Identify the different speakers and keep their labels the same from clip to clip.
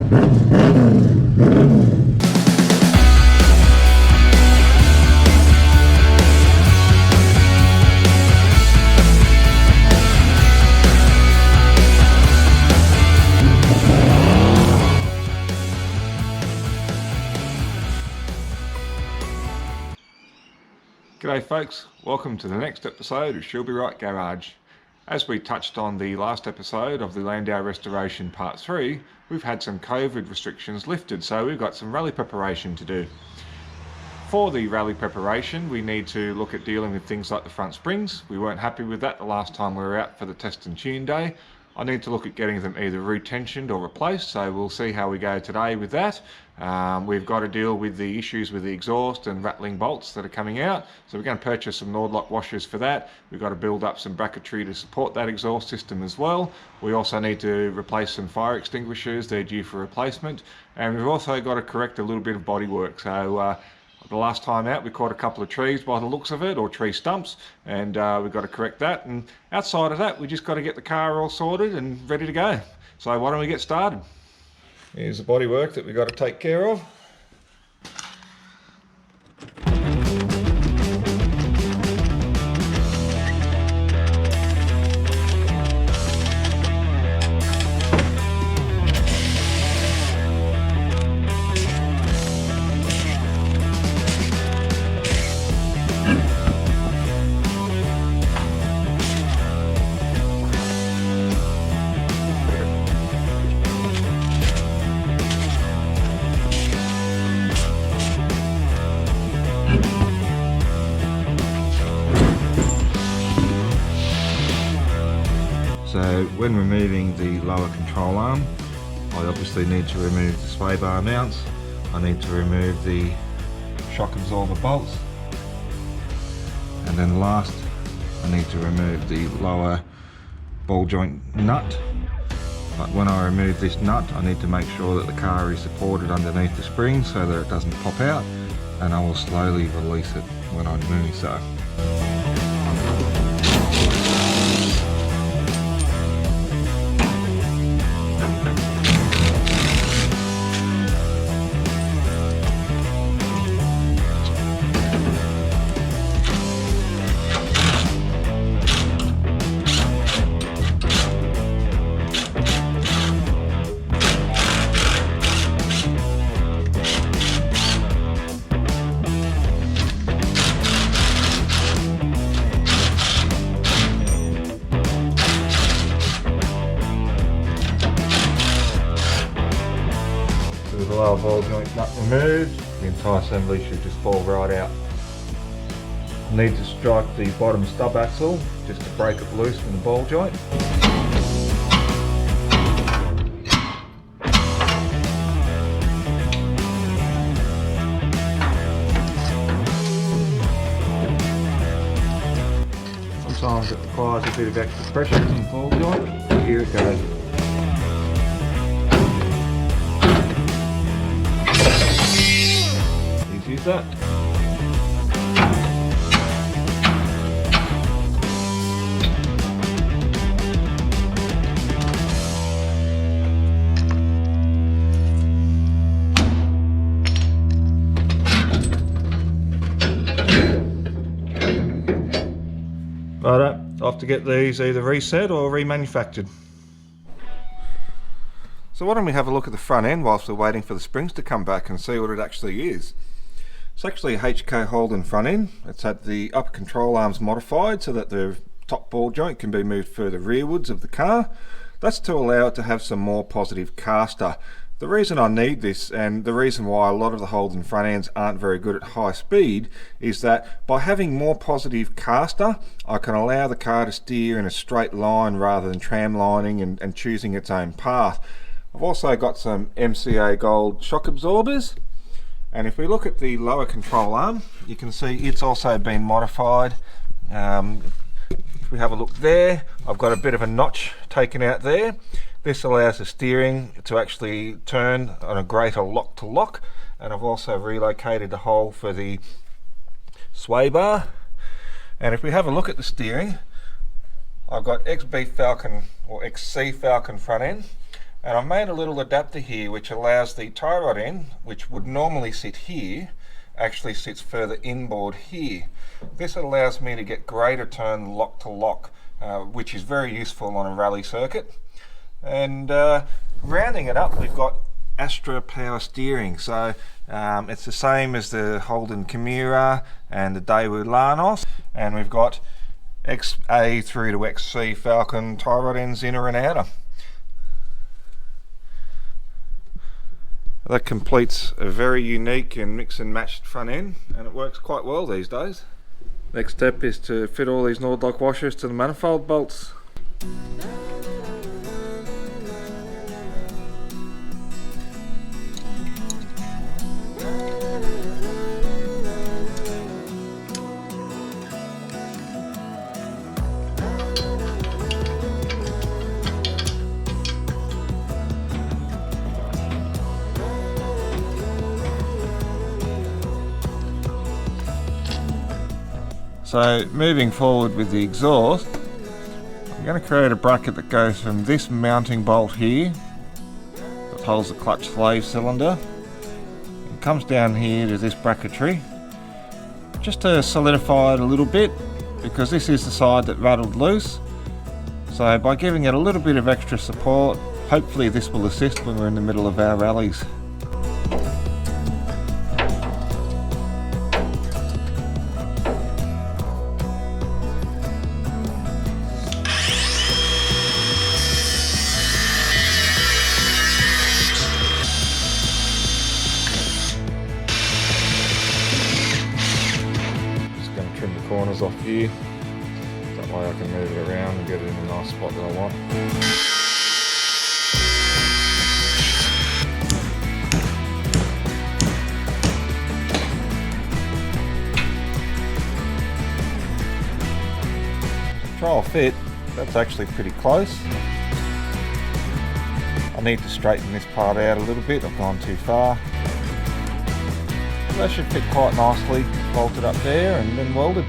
Speaker 1: G'day folks, welcome to the next episode of She'll Be Right Garage. As we touched on the last episode of the Landau Restoration Part 3, we've had some COVID restrictions lifted, so we've got some rally preparation to do. For the rally preparation, we need to look at dealing with things like the front springs. We weren't happy with that the last time we were out for the test and tune day. I need to look at getting them either retensioned or replaced, so we'll see how we go today with that. We've got to deal with the issues with the exhaust and rattling bolts that are coming out, so we're going to purchase some Nordlock washers for that. We've got to build up some bracketry to support that exhaust system as well. We also need to replace some fire extinguishers, they're due for replacement, and we've also got to correct a little bit of bodywork. So the last time out we caught a couple of trees by the looks of it, or tree stumps, and we've got to correct that. And outside of that, we just got to get the car all sorted and ready to go. So why don't we get started? Here's the bodywork that we've got to take care of. So when removing the lower control arm, I obviously need to remove the sway bar mounts. I need to remove the shock absorber bolts, and then last I need to remove the lower ball joint nut. But when I remove this nut, I need to make sure that the car is supported underneath the spring so that it doesn't pop out, and I will slowly release it when I'm doing so. The lower ball joint nut removed, the entire assembly should just fall right out. I need to strike the bottom stub axle just to break it loose from the ball joint. Sometimes it requires a bit of extra pressure from the ball joint, but here it goes. Use that. Righto, off to get these either reset or remanufactured. So why don't we have a look at the front end whilst we're waiting for the springs to come back and see what it actually is. It's actually a HK Holden front end. It's had the upper control arms modified so that the top ball joint can be moved further rearwards of the car. That's to allow it to have some more positive caster. The reason I need this, and the reason why a lot of the Holden front ends aren't very good at high speed, is that by having more positive caster, I can allow the car to steer in a straight line rather than tramlining and choosing its own path. I've also got some MCA Gold shock absorbers. And if we look at the lower control arm, you can see it's also been modified. If we have a look there, I've got a bit of a notch taken out there. This allows the steering to actually turn on a greater lock to lock, and I've also relocated the hole for the sway bar. And if we have a look at the steering, I've got XB Falcon or XC Falcon front end. And I've made a little adapter here which allows the tie rod end, which would normally sit here, actually sits further inboard here. This allows me to get greater turn lock to lock, which is very useful on a rally circuit. And rounding it up, we've got Astra power steering, so it's the same as the Holden Kimura and the Daewoo Lanos, and we've got XA through to XC Falcon tie rod ends, inner and outer. That completes a very unique and mix and matched front end, and it works quite well these days. Next step is to fit all these Nordlock washers to the manifold bolts. So moving forward with the exhaust, I'm going to create a bracket that goes from this mounting bolt here that holds the clutch slave cylinder and comes down here to this bracketry, just to solidify it a little bit, because this is the side that rattled loose. So by giving it a little bit of extra support, hopefully this will assist when we're in the middle of our rallies. Corners off here, that way I can move it around and get it in a nice spot that I want. Trial fit, that's actually pretty close. I need to straighten this part out a little bit, I've gone too far. That should fit quite nicely, bolted up there and then welded.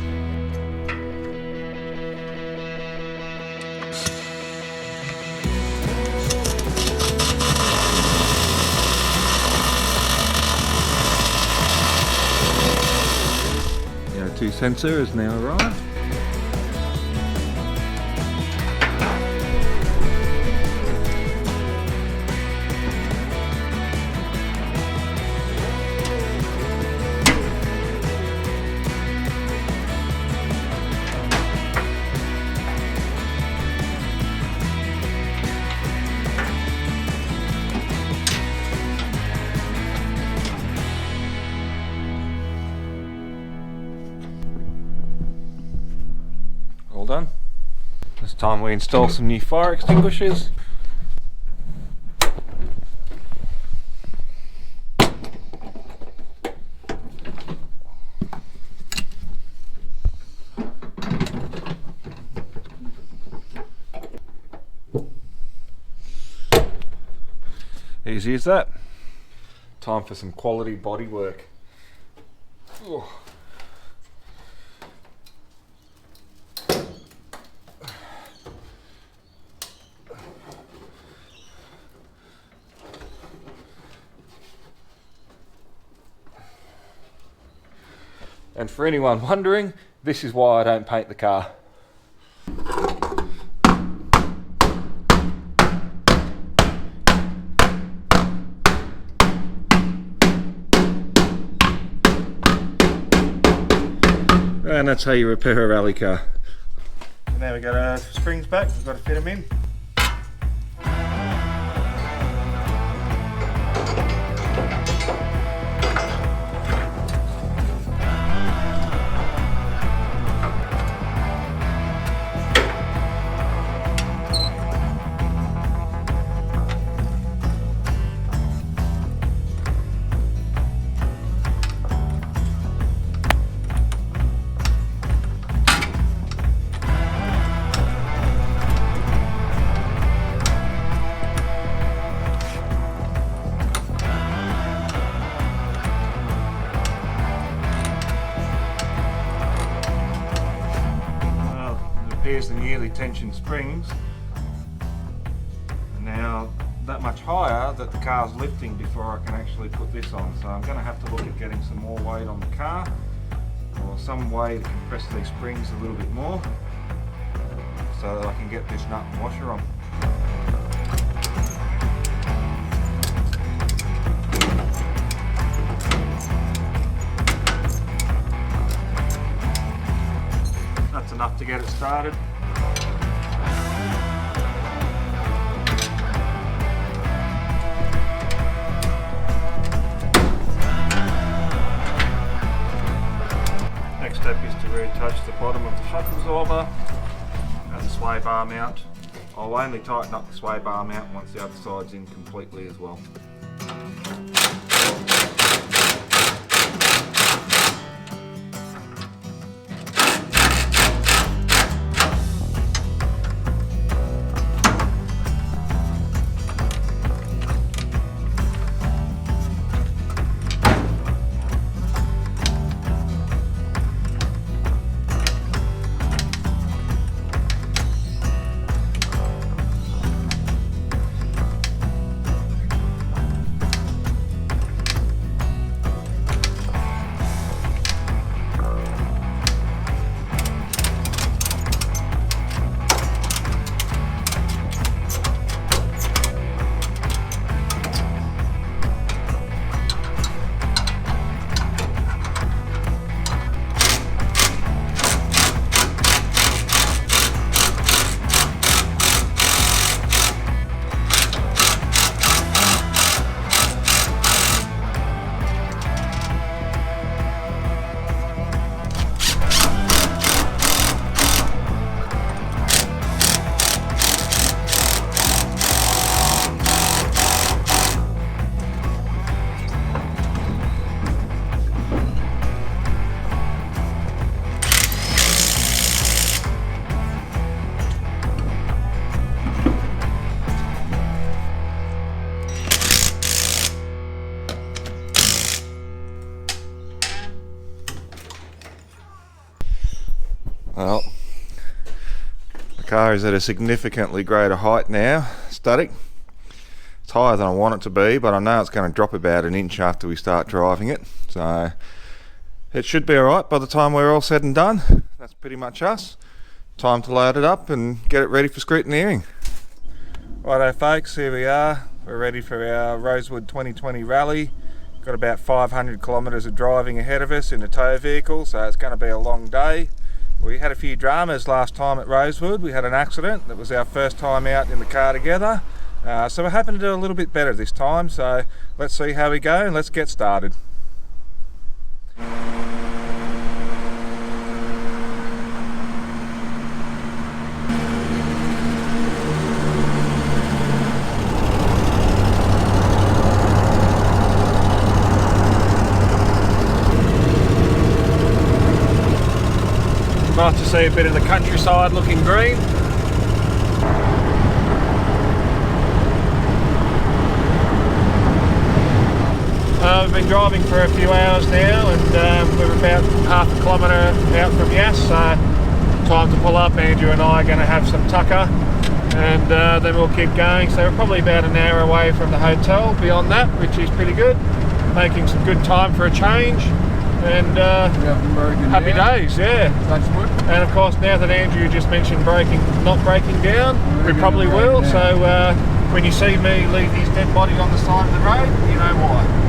Speaker 1: The O2 sensor is now arrived. All done. This time we install some new fire extinguishers. Easy as that. Time for some quality body work. Ooh. And for anyone wondering, this is why I don't paint the car. And that's how you repair a rally car. So now we've got our springs back, we've got to fit them in. Here's the nearly tension springs, and now that much higher that the car's lifting before I can actually put this on. So I'm going to have to look at getting some more weight on the car, or some way to compress these springs a little bit more so that I can get this nut and washer on. That's enough to get it started. Next step is to reattach the bottom of the shock absorber and the sway bar mount. I'll only tighten up the sway bar mount once the other side's in completely as well. Well, the car is at a significantly greater height now, static. It's higher than I want it to be, but I know it's going to drop about an inch after we start driving it. So it should be alright by the time we're all said and done. That's pretty much us. Time to load it up and get it ready for scrutineering. Righto folks, here we are. We're ready for our Rosewood 2020 rally. Got about 500 kilometres of driving ahead of us in a tow vehicle, so it's going to be a long day. We had a few dramas last time at Rosewood. We had an accident. That was our first time out in the car together. So we're hoping to do a little bit better this time. So let's see how we go and let's get started. Nice to see a bit of the countryside looking green. We've been driving for a few hours now, and we're about half a kilometre out from Yass, so time to pull up. Andrew and I are going to have some tucker, and then we'll keep going. So we're probably about an hour away from the hotel beyond that, which is pretty good. Making some good time for a change. And happy days, yeah. And of course, now that Andrew just mentioned not breaking down, we probably will. So when you see me leave his dead body on the side of the road, you know why.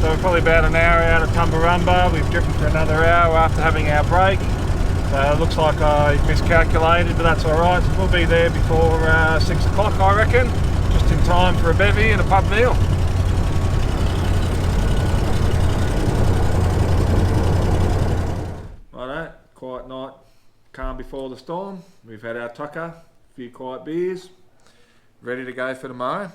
Speaker 1: So we're probably about an hour out of Tumbarumba. We've driven for another hour after having our break. So it looks like I miscalculated, but that's alright. We'll be there before 6 o'clock, I reckon. Just in time for a bevy and a pub meal. Righto, quiet night, calm before the storm. We've had our tucker, a few quiet beers. Ready to go for tomorrow.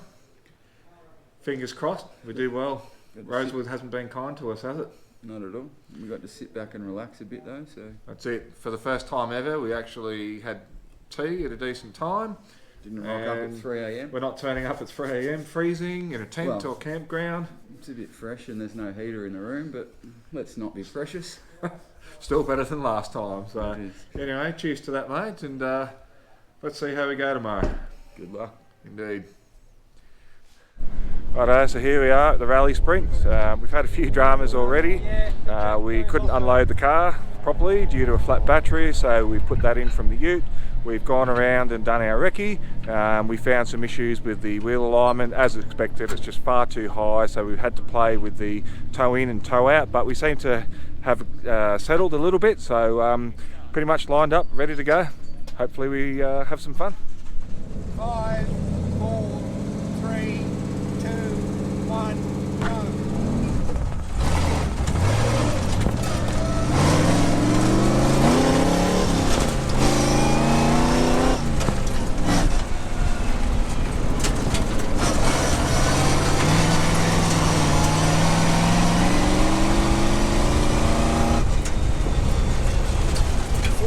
Speaker 1: Fingers crossed, we do well. Rosewood hasn't been kind to us, has it?
Speaker 2: Not at all. We got to sit back and relax a bit though, so...
Speaker 1: That's it. For the first time ever, we actually had tea at a decent time.
Speaker 2: Didn't rock up at 3 a.m.
Speaker 1: We're not turning up at 3 a.m, freezing in a tent or campground.
Speaker 2: It's a bit fresh and there's no heater in the room, but let's not be precious.
Speaker 1: Still better than last time. So anyway, cheers to that, mate, and let's see how we go tomorrow.
Speaker 2: Good luck.
Speaker 1: Indeed. Righto, so here we are at the Rallysprint. We've had a few dramas already. We couldn't unload the car properly due to a flat battery, so we've put that in from the ute. We've gone around and done our recce. We found some issues with the wheel alignment. As expected, it's just far too high, so we've had to play with the toe in and toe out, but we seem to have settled a little bit, so pretty much lined up, ready to go. Hopefully we have some fun.
Speaker 3: 5, 4, 3, 2, 1, go.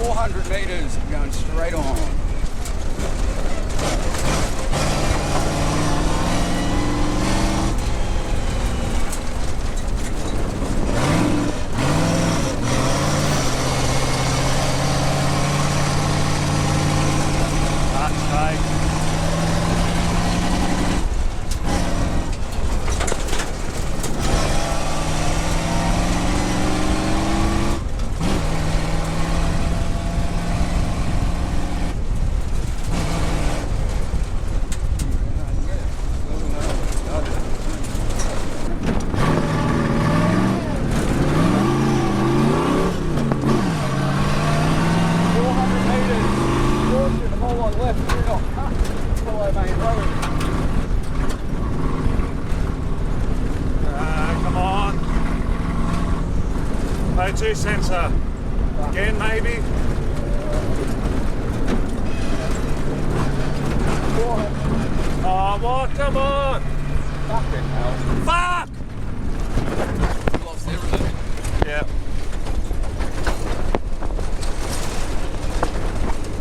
Speaker 3: 400 metres, going straight on.
Speaker 1: Come on. O2 sensor. Again, maybe. Oh, what? Come on.
Speaker 3: Fucking hell.
Speaker 1: Fuck!
Speaker 3: Lost everything.
Speaker 1: Yeah.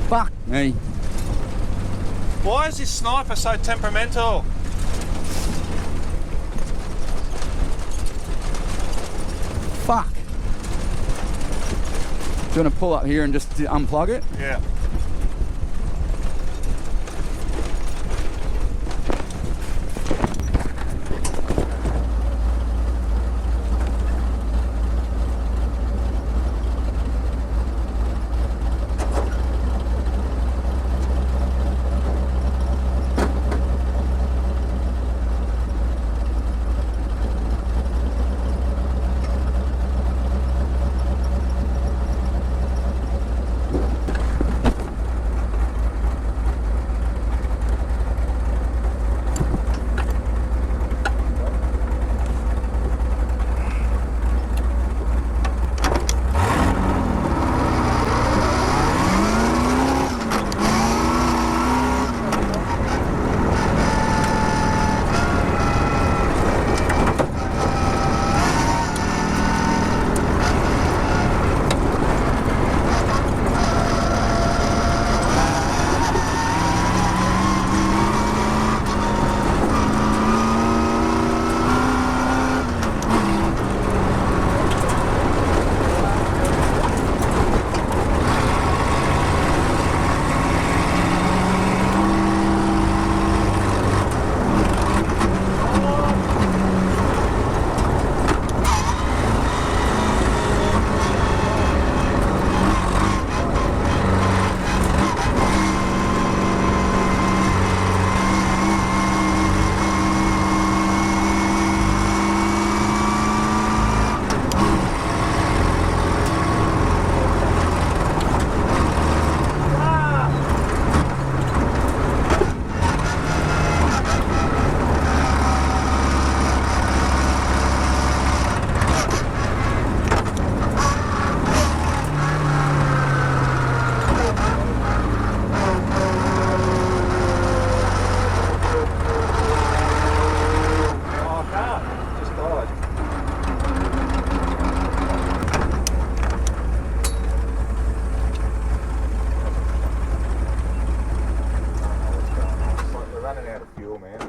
Speaker 3: Fuck me.
Speaker 1: Why is this sniper so temperamental?
Speaker 3: Fuck. Do you want to pull up here and just unplug it?
Speaker 1: Yeah. fuel, man.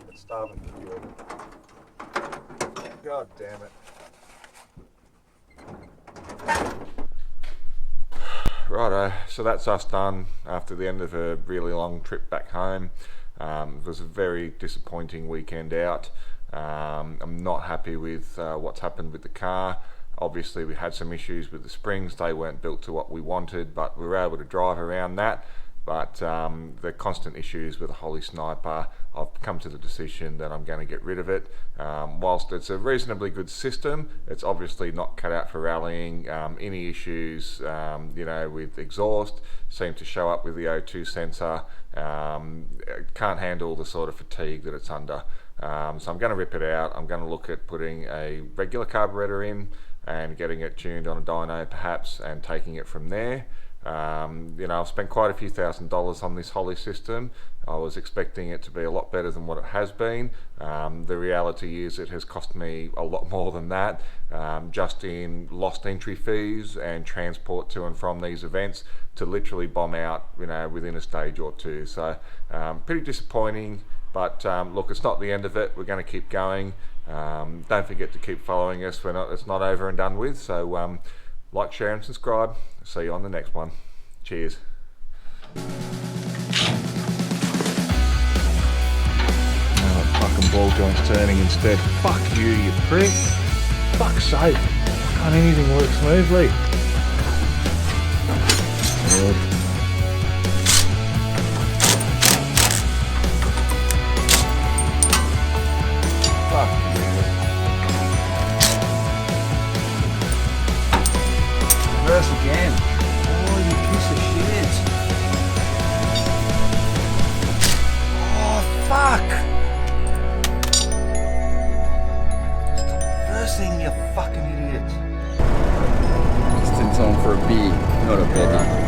Speaker 1: It's starving for fuel. God damn it. Righto, so that's us done after the end of a really long trip back home. It was a very disappointing weekend out. I'm not happy with what's happened with the car. Obviously we had some issues with the springs. They weren't built to what we wanted, but we were able to drive around that. But the constant issues with the Holley Sniper, I've come to the decision that I'm going to get rid of it. Whilst it's a reasonably good system, it's obviously not cut out for rallying. Any issues, with exhaust seem to show up with the O2 sensor. It can't handle the sort of fatigue that it's under. So I'm going to rip it out. I'm going to look at putting a regular carburetor in and getting it tuned on a dyno perhaps, and taking it from there. I've spent quite a few $1,000s on this Holley system. I was expecting it to be a lot better than what it has been. The reality is it has cost me a lot more than that, just in lost entry fees and transport to and from these events, to literally bomb out, within a stage or two. So pretty disappointing, but look, it's not the end of it. We're going to keep going. Don't forget to keep following us. It's not over and done with. So like, share and subscribe. See you on the next one. Cheers. Fucking ball joint's turning instead. Fuck you, you prick. Fuck's sake. Can't anything work smoothly? Good. Fuck you. Reverse again. Oh, you piece of shit. Oh, fuck. Reversing, you fucking idiot.
Speaker 3: Just in time for a beer, not a beer.